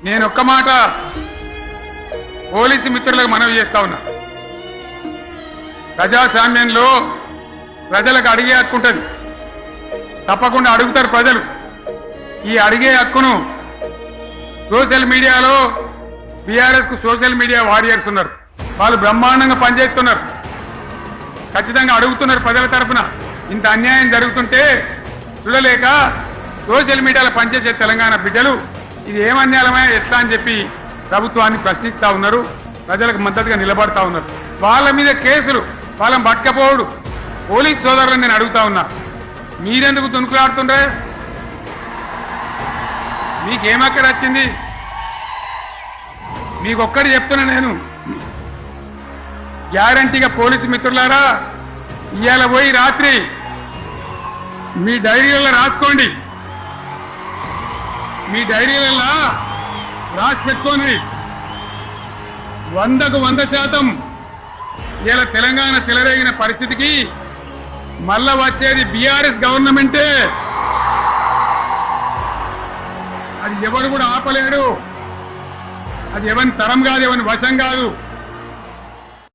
నేను ఒక్క మాట పోలీసు మిత్రులకు మనవి చేస్తా ఉన్నా. ప్రజాస్వామ్యంలో ప్రజలకు అడిగే హక్కు ఉంటుంది, తప్పకుండా అడుగుతారు ప్రజలు. ఈ అడిగే హక్కును సోషల్ మీడియాలో బీఆర్ఎస్కు సోషల్ మీడియా వారియర్స్ ఉన్నారు, వాళ్ళు బ్రహ్మాండంగా పనిచేస్తున్నారు, ఖచ్చితంగా అడుగుతున్నారు ప్రజల తరఫున. ఇంత అన్యాయం జరుగుతుంటే చూడలేక సోషల్ మీడియాలో పనిచేసే తెలంగాణ బిడ్డలు ఇది ఏమన్యాయమే ఎట్లా అని చెప్పి ప్రభుత్వాన్ని ప్రశ్నిస్తూ ఉన్నారు, ప్రజలకు మద్దతుగా నిలబడతా ఉన్నారు. వాళ్ళ మీద కేసులు, వాళ్ళని పట్టుకపోవడు పోలీస్ సోదరులను నేను అడుగుతా ఉన్నా, మీరెందుకు దునుకులాడుతుండ్రే? మీకేమక్కడ వచ్చింది? మీకొక్కటి చెప్తున్నా నేను, గ్యారంటీగా పోలీసు మిత్రులారా, ఇవాళ పోయి రాత్రి మీ డైరీలలో రాసుకోండి, మీ డైరీలలో రాసి పెట్టుకోండి. 100కు 100% ఇలా తెలంగాణ చెలరేగిన పరిస్థితికి మళ్ళా వచ్చేది బీఆర్ఎస్ గవర్నమెంటే. అది ఎవరు కూడా ఆపలేడు, అది ఎవరి తరం కాదు, ఎవరి వశం కాదు.